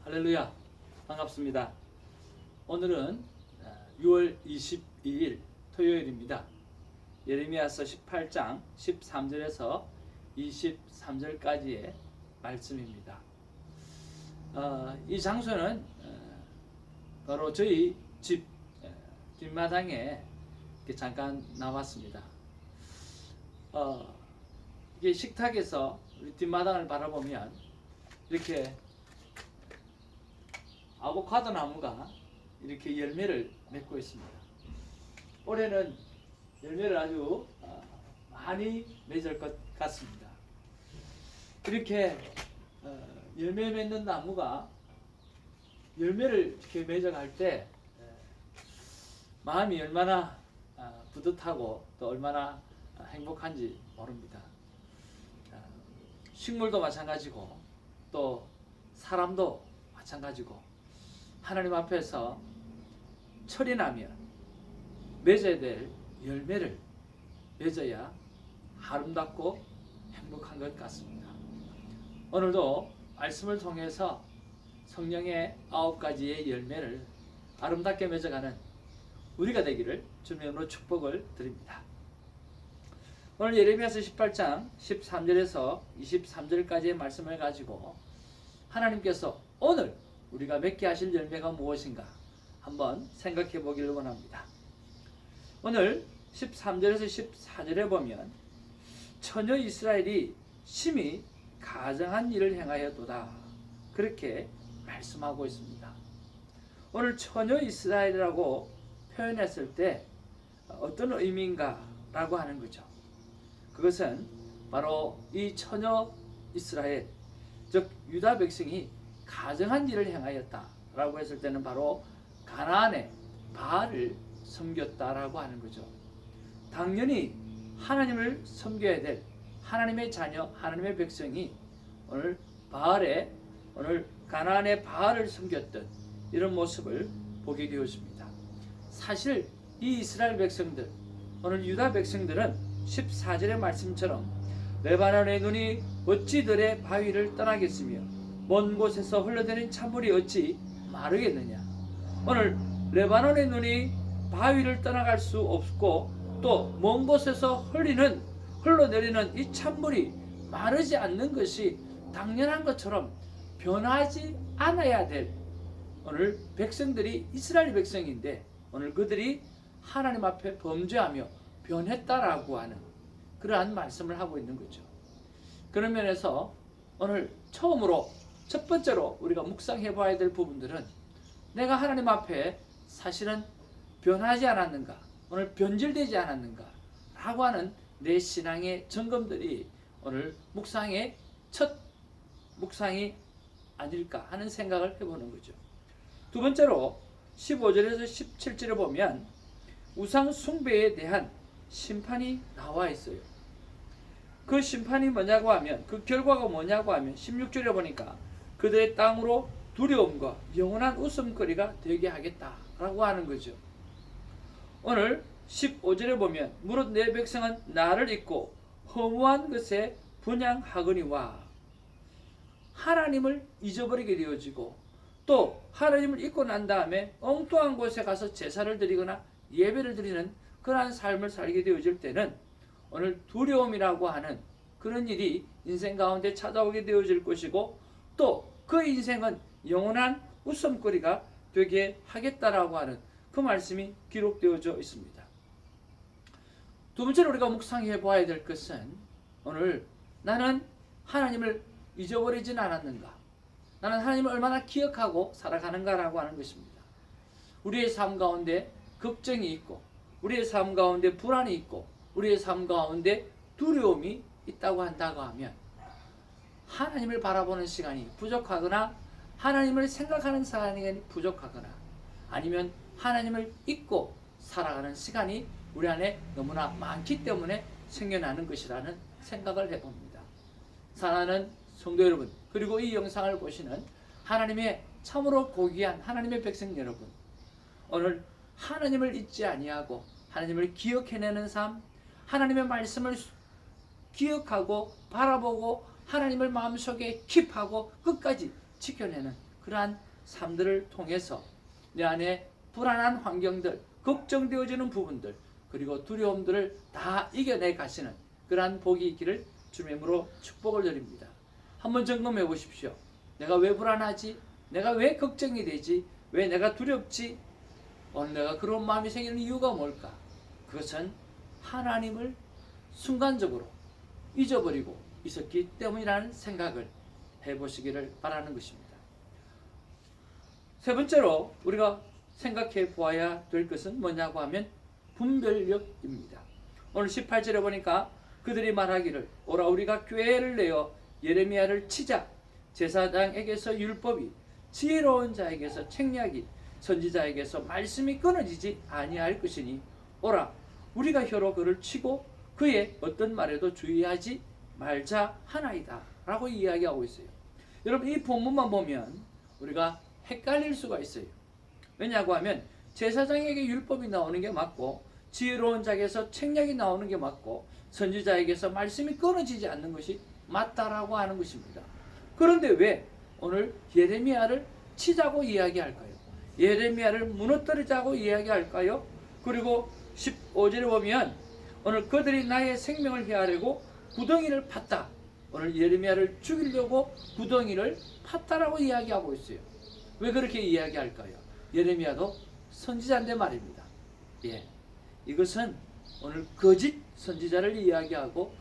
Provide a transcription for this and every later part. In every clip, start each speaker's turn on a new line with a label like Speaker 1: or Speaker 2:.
Speaker 1: 할렐루야, 반갑습니다. 오늘은 6월 22일 토요일입니다. 예레미야서 18장 13절에서 23절까지의 말씀입니다. 이 장소는 바로 저희 집 뒷마당에 잠깐 나왔습니다. 이게 식탁에서 우리 뒷마당을 바라보면 이렇게 아보카도 나무가 이렇게 열매를 맺고 있습니다. 올해는 열매를 아주 많이 맺을 것 같습니다. 이렇게 열매 맺는 나무가 열매를 이렇게 맺어갈 때 마음이 얼마나 뿌듯하고 또 얼마나 행복한지 모릅니다. 식물도 마찬가지고 또 사람도 마찬가지고 하나님 앞에서 철이 나면 맺어야 될 열매를 맺어야 아름답고 행복한 것 같습니다. 오늘도 말씀을 통해서 성령의 9가지의 열매를 아름답게 맺어가는 우리가 되기를 주님으로 축복을 드립니다. 오늘 예레미야서 18장 13절에서 23절까지의 말씀을 가지고 하나님께서 오늘 우리가 맺게 하실 열매가 무엇인가 한번 생각해 보기를 원합니다. 오늘 13절에서 14절에 보면 처녀 이스라엘이 심히 가증한 일을 행하였도다 그렇게 말씀하고 있습니다. 오늘 처녀 이스라엘이라고 표현했을 때 어떤 의미인가 라고 하는 거죠. 그것은 바로 이 처녀 이스라엘 즉 유다 백성이 가증한 일을 행하였다라고 했을 때는 바로 가나안의 바알을 섬겼다라고 하는 거죠. 당연히 하나님을 섬겨야 될 하나님의 자녀, 하나님의 백성이 오늘 가나안의 바알을 섬겼던 이런 모습을 보게 되었습니다. 사실 이 이스라엘 백성들, 오늘 유다 백성들은 14절의 말씀처럼 레바논의 눈이 어찌 들의 바위를 떠나겠으며 먼 곳에서 흘러내린 찬물이 어찌 마르겠느냐. 오늘 레바논의 눈이 바위를 떠나갈 수 없고 또 먼 곳에서 흘러내리는 이 찬물이 마르지 않는 것이 당연한 것처럼 변하지 않아야 될 오늘 백성들이 이스라엘 백성인데 오늘 그들이 하나님 앞에 범죄하며 변했다라고 하는 그러한 말씀을 하고 있는 거죠. 그런 면에서 오늘 첫 번째로 우리가 묵상해 봐야 될 부분들은 내가 하나님 앞에 사실은 변하지 않았는가, 오늘 변질되지 않았는가 라고 하는 내 신앙의 점검들이 오늘 첫 묵상이 아닐까 하는 생각을 해보는 거죠. 두 번째로 15절에서 17절에 보면 우상 숭배에 대한 심판이 나와 있어요. 그 심판이 뭐냐고 하면 그 결과가 뭐냐고 하면 16절에 보니까 그들의 땅으로 두려움과 영원한 웃음거리가 되게 하겠다라고 하는 거죠. 오늘 15절에 보면 무릇 내 백성은 나를 잊고 허무한 것에 분향하거니와 하나님을 잊어버리게 되어지고 또 하나님을 잊고 난 다음에 엉뚱한 곳에 가서 제사를 드리거나 예배를 드리는 그러한 삶을 살게 되어질 때는 오늘 두려움이라고 하는 그런 일이 인생 가운데 찾아오게 되어질 것이고 또 그 인생은 영원한 웃음거리가 되게 하겠다라고 하는 그 말씀이 기록되어져 있습니다. 두 번째로 우리가 묵상해 보아야 될 것은 오늘 나는 하나님을 잊어버리진 않았는가, 나는 하나님을 얼마나 기억하고 살아가는가라고 하는 것입니다. 우리의 삶 가운데 걱정이 있고 우리의 삶 가운데 불안이 있고 우리의 삶 가운데 두려움이 있다고 한다고 하면 하나님을 바라보는 시간이 부족하거나 하나님을 생각하는 시간이 부족하거나 아니면 하나님을 잊고 살아가는 시간이 우리 안에 너무나 많기 때문에 생겨나는 것이라는 생각을 해봅니다. 사랑하는 성도 여러분, 그리고 이 영상을 보시는 하나님의 참으로 고귀한 하나님의 백성 여러분, 오늘 하나님을 잊지 아니하고 하나님을 기억해내는 삶, 하나님의 말씀을 기억하고 바라보고 하나님을 마음속에 킵하고 끝까지 지켜내는 그러한 삶들을 통해서 내 안에 불안한 환경들, 걱정되어지는 부분들, 그리고 두려움들을 다 이겨내 가시는 그러한 복이 있기를 주님으로 축복을 드립니다. 한번 점검해 보십시오. 내가 왜 불안하지? 내가 왜 걱정이 되지? 왜 내가 두렵지? 오늘 내가 그런 마음이 생기는 이유가 뭘까? 그것은 하나님을 순간적으로 잊어버리고 있었기 때문이라는 생각을 해보시기를 바라는 것입니다. 세 번째로 우리가 생각해 보아야 될 것은 뭐냐고 하면 분별력입니다. 오늘 18절에 보니까 그들이 말하기를 오라 우리가 꾀를 내어 예레미야를 치자. 제사장에게서 율법이 지혜로운 자에게서 책략이 선지자에게서 말씀이 끊어지지 아니할 것이니 오라 우리가 혀로 그를 치고 그의 어떤 말에도 주의하지 말자 하나이다 라고 이야기하고 있어요. 여러분 이 본문만 보면 우리가 헷갈릴 수가 있어요. 왜냐고 하면 제사장에게 율법이 나오는 게 맞고 지혜로운 자에게서 책략이 나오는 게 맞고 선지자에게서 말씀이 끊어지지 않는 것이 맞다라고 하는 것입니다. 그런데 왜 오늘 예레미야를 치자고 이야기할까요? 예레미야를 무너뜨리자고 이야기할까요? 그리고 15절에 보면 오늘 그들이 나의 생명을 헤아려고 구덩이를 팠다. 오늘 예레미야를 죽이려고 구덩이를 팠다라고 이야기하고 있어요. 왜 그렇게 이야기할까요? 예레미야도 선지자인데 말입니다. 예, 이것은 오늘 거짓 선지자를 이야기하고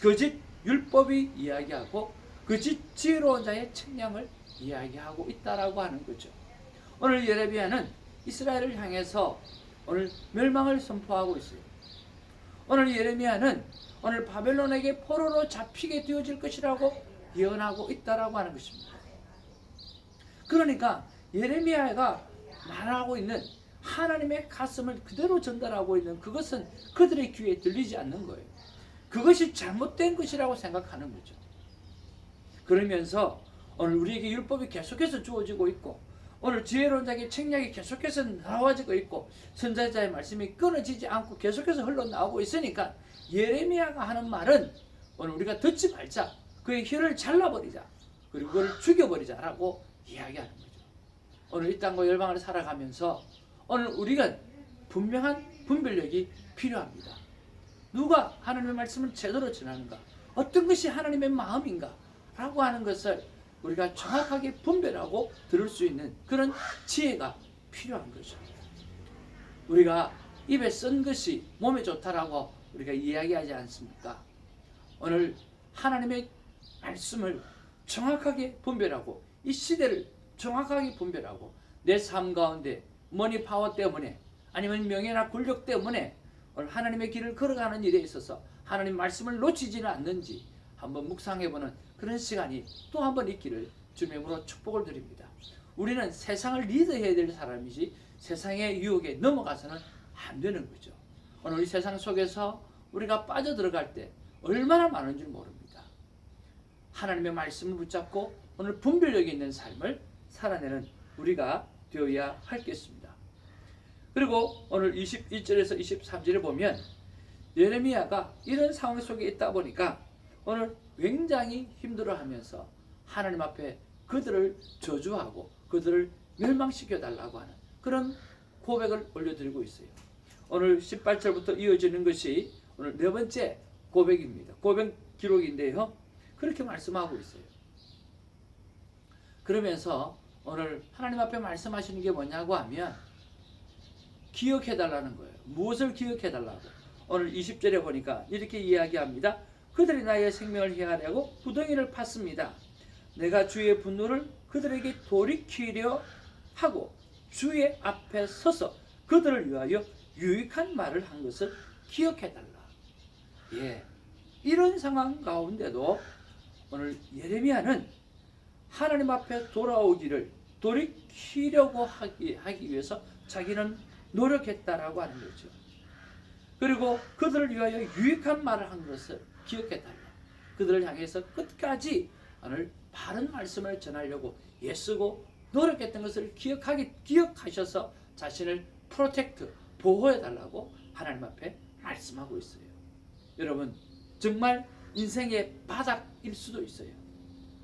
Speaker 1: 거짓 율법이 이야기하고 거짓 지혜로운 자의 책량을 이야기하고 있다라고 하는 거죠. 오늘 예레미야는 이스라엘을 향해서 오늘 멸망을 선포하고 있어요. 오늘 예레미야는 오늘 바벨론에게 포로로 잡히게 되어질 것이라고 예언하고 있다라고 하는 것입니다. 그러니까 예레미야가 말하고 있는 하나님의 가슴을 그대로 전달하고 있는 그것은 그들의 귀에 들리지 않는 거예요. 그것이 잘못된 것이라고 생각하는 거죠. 그러면서 오늘 우리에게 율법이 계속해서 주어지고 있고 오늘 지혜로운 자에게 책략이 계속해서 나와지고 있고 선지자의 말씀이 끊어지지 않고 계속해서 흘러나오고 있으니까 예레미야가 하는 말은 오늘 우리가 듣지 말자. 그의 혀를 잘라버리자. 그리고 그를 죽여버리자라고 이야기하는 거죠. 오늘 이 땅과 열방을 살아가면서 오늘 우리가 분명한 분별력이 필요합니다. 누가 하나님의 말씀을 제대로 전하는가? 어떤 것이 하나님의 마음인가? 라고 하는 것을 우리가 정확하게 분별하고 들을 수 있는 그런 지혜가 필요한 거죠. 우리가 입에 쓴 것이 몸에 좋다라고 우리가 이야기하지 않습니까? 오늘 하나님의 말씀을 정확하게 분별하고 이 시대를 정확하게 분별하고 내 삶 가운데 머니 파워 때문에 아니면 명예나 권력 때문에 오늘 하나님의 길을 걸어가는 일에 있어서 하나님 말씀을 놓치지는 않는지 한번 묵상해보는 그런 시간이 또 한 번 있기를 주님으로 축복을 드립니다. 우리는 세상을 리드해야 될 사람이지 세상의 유혹에 넘어가서는 안 되는 거죠. 오늘 이 세상 속에서 우리가 빠져들어갈 때 얼마나 많은 줄 모릅니다. 하나님의 말씀을 붙잡고 오늘 분별력이 있는 삶을 살아내는 우리가 되어야 하겠습니다. 그리고 오늘 21절에서 23절에 보면 예레미야가 이런 상황 속에 있다 보니까 오늘 굉장히 힘들어하면서 하나님 앞에 그들을 저주하고 그들을 멸망시켜 달라고 하는 그런 고백을 올려드리고 있어요. 오늘 18절부터 이어지는 것이 오늘 네 번째 고백입니다. 고백 기록인데요. 그렇게 말씀하고 있어요. 그러면서 오늘 하나님 앞에 말씀하시는 게 뭐냐고 하면 기억해달라는 거예요. 무엇을 기억해달라고? 오늘 20절에 보니까 이렇게 이야기합니다. 그들이 나의 생명을 해하려고 구덩이를 팠습니다. 내가 주의 분노를 그들에게 돌이키려 하고 주의 앞에 서서 그들을 위하여 유익한 말을 한 것을 기억해달라. 예, 이런 상황 가운데도 오늘 예레미야는 하나님 앞에 돌아오기를 돌이키려고 하기 위해서 자기는 노력했다라고 하는 거죠. 그리고 그들을 위하여 유익한 말을 한 것을 기억해달라. 그들을 향해서 끝까지 오늘 바른 말씀을 전하려고 애쓰고 노력했던 것을 기억하셔서 자신을 프로텍트, 보호해달라고 하나님 앞에 말씀하고 있어요. 여러분 정말 인생의 바닥일 수도 있어요.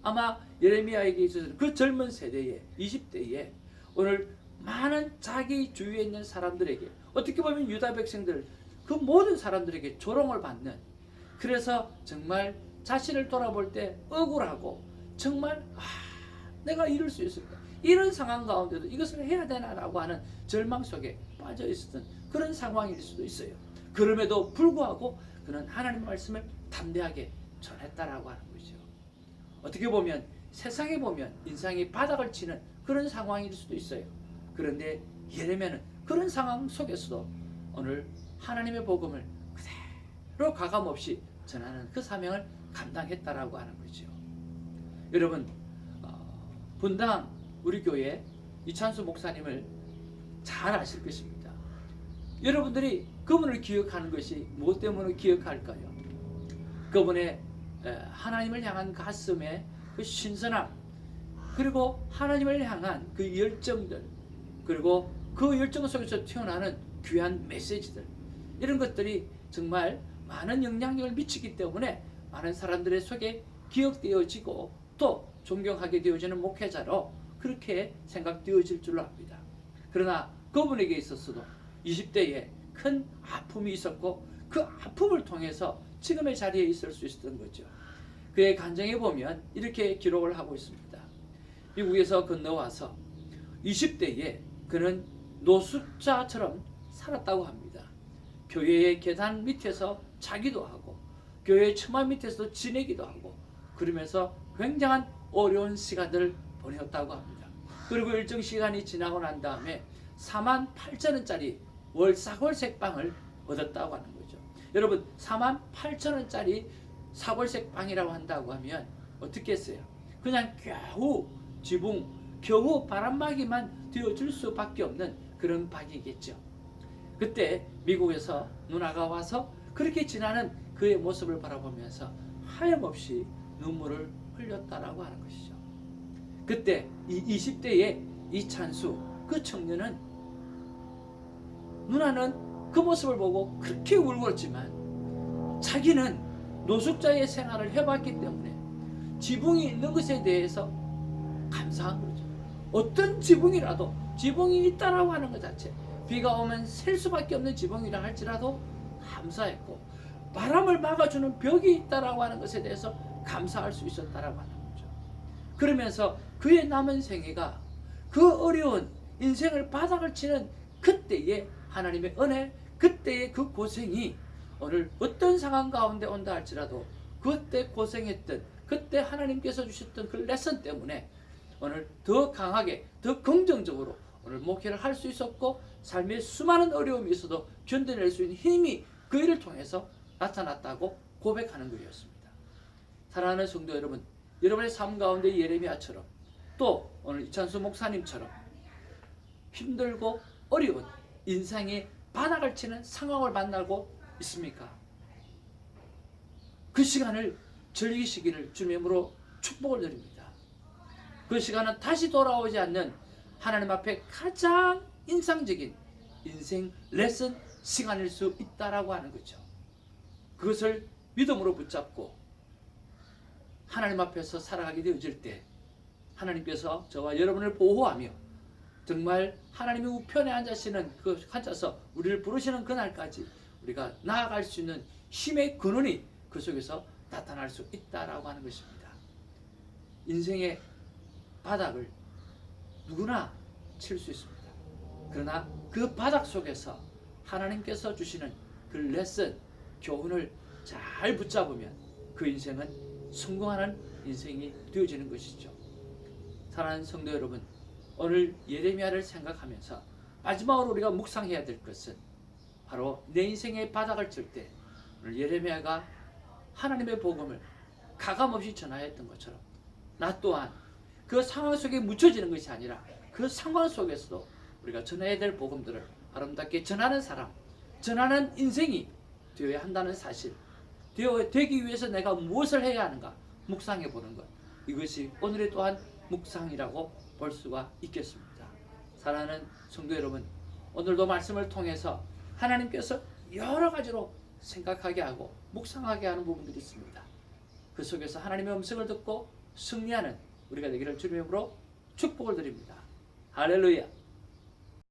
Speaker 1: 아마 예레미야에게 있어서는 그 젊은 세대에 20대에 오늘 많은 자기 주위에 있는 사람들에게 어떻게 보면 유다 백성들 그 모든 사람들에게 조롱을 받는, 그래서 정말 자신을 돌아볼 때 억울하고 정말 내가 이럴 수 있을까, 이런 상황 가운데도 이것을 해야 되나라고 하는 절망 속에 빠져 있었던 그런 상황일 수도 있어요. 그럼에도 불구하고 그는 하나님의 말씀을 담대하게 전했다라고 하는 거죠. 어떻게 보면 세상에 보면 인상이 바닥을 치는 그런 상황일 수도 있어요. 그런데 예레미야는 그런 상황 속에서도 오늘 하나님의 복음을 그대로 가감없이 전하는 그 사명을 감당했다라고 하는 거죠. 여러분, 분당 우리 교회 이찬수 목사님을 잘 아실 것입니다. 여러분들이 그분을 기억하는 것이 무엇 때문에 기억할까요? 그분의 하나님을 향한 가슴의 그 신선함, 그리고 하나님을 향한 그 열정들, 그리고 그 열정 속에서 튀어나오는 귀한 메시지들, 이런 것들이 정말 많은 영향력을 미치기 때문에 많은 사람들의 속에 기억되어지고 또 존경하게 되어지는 목회자로 그렇게 생각되어질 줄로 압니다. 그러나 그분에게 있어서도 20대에 큰 아픔이 있었고 그 아픔을 통해서 지금의 자리에 있을 수 있었던 거죠. 그의 간증에 보면 이렇게 기록을 하고 있습니다. 미국에서 건너와서 20대에 그는 노숙자처럼 살았다고 합니다. 교회의 계단 밑에서 자기도 하고 교회의 처마 밑에서도 지내기도 하고 그러면서 굉장한 어려운 시간들을 보냈다고 합니다. 그리고 일정 시간이 지나고 난 다음에 48,000원짜리 월 사골색 빵을 얻었다고 하는 거죠. 여러분, 48,000원짜리 사골색 빵이라고 한다고 하면 어떻게 했어요? 그냥 겨우 지붕, 겨우 바람막이만 되어줄 수밖에 없는 그런 빵이겠죠. 그때 미국에서 누나가 와서 그렇게 지나는 그의 모습을 바라보면서 하염없이 눈물을 흘렸다라고 하는 것이죠. 그때 이 20대의 이찬수 그 청년은, 누나는 그 모습을 보고 그렇게 울었지만 자기는 노숙자의 생활을 해봤기 때문에 지붕이 있는 것에 대해서 감사한 거죠. 어떤 지붕이라도, 지붕이 있다라고 하는 것 자체, 비가 오면 셀 수밖에 없는 지붕이라 할지라도 감사했고, 바람을 막아주는 벽이 있다라고 하는 것에 대해서 감사할 수 있었다라고 하는 거죠. 그러면서 그의 남은 생애가 그 어려운 인생을 바닥을 치는 그때의 하나님의 은혜, 그때의 그 고생이 오늘 어떤 상황 가운데 온다 할지라도 그때 고생했던, 그때 하나님께서 주셨던 그 레슨 때문에 오늘 더 강하게, 더 긍정적으로 오늘 목회를 할 수 있었고, 삶의 수많은 어려움이 있어도 견뎌낼 수 있는 힘이 그 일을 통해서 나타났다고 고백하는 것이었습니다. 사랑하는 성도 여러분, 여러분의 삶 가운데 예레미야처럼 또 오늘 이찬수 목사님처럼 힘들고 어려운 인생의 바닥을 치는 상황을 만나고 있습니까? 그 시간을 즐기시기를 주님으로 축복을 드립니다. 그 시간은 다시 돌아오지 않는 하나님 앞에 가장 인상적인 인생 레슨 시간일 수 있다라고 하는 거죠. 그것을 믿음으로 붙잡고 하나님 앞에서 살아가게 되어질 때 하나님께서 저와 여러분을 보호하며 정말 하나님의 우편에 앉아서 우리를 부르시는 그날까지 우리가 나아갈 수 있는 힘의 근원이 그 속에서 나타날 수 있다라고 하는 것입니다. 인생의 바닥을 누구나 칠 수 있습니다. 그러나 그 바닥 속에서 하나님께서 주시는 그 레슨, 교훈을 잘 붙잡으면 그 인생은 성공하는 인생이 되어지는 것이죠. 사랑하는 성도 여러분, 오늘 예레미야를 생각하면서 마지막으로 우리가 묵상해야 될 것은 바로 내 인생의 바닥을 칠 때 오늘 예레미야가 하나님의 복음을 가감없이 전하였던 것처럼 나 또한 그 상황 속에 묻혀지는 것이 아니라 그 상황 속에서도 우리가 전해야 될 복음들을 아름답게 전하는 사람, 전하는 인생이 되어야 한다는 사실, 되기 위해서 내가 무엇을 해야 하는가 묵상해 보는 것, 이것이 오늘의 또한 묵상이라고 볼 수가 있겠습니다. 사랑하는 성도 여러분, 오늘도 말씀을 통해서 하나님께서 여러 가지로 생각하게 하고 묵상하게 하는 부분들이 있습니다. 그 속에서 하나님의 음성을 듣고 승리하는 우리가 되기를 주님의 이름으로 축복을 드립니다. 할렐루야.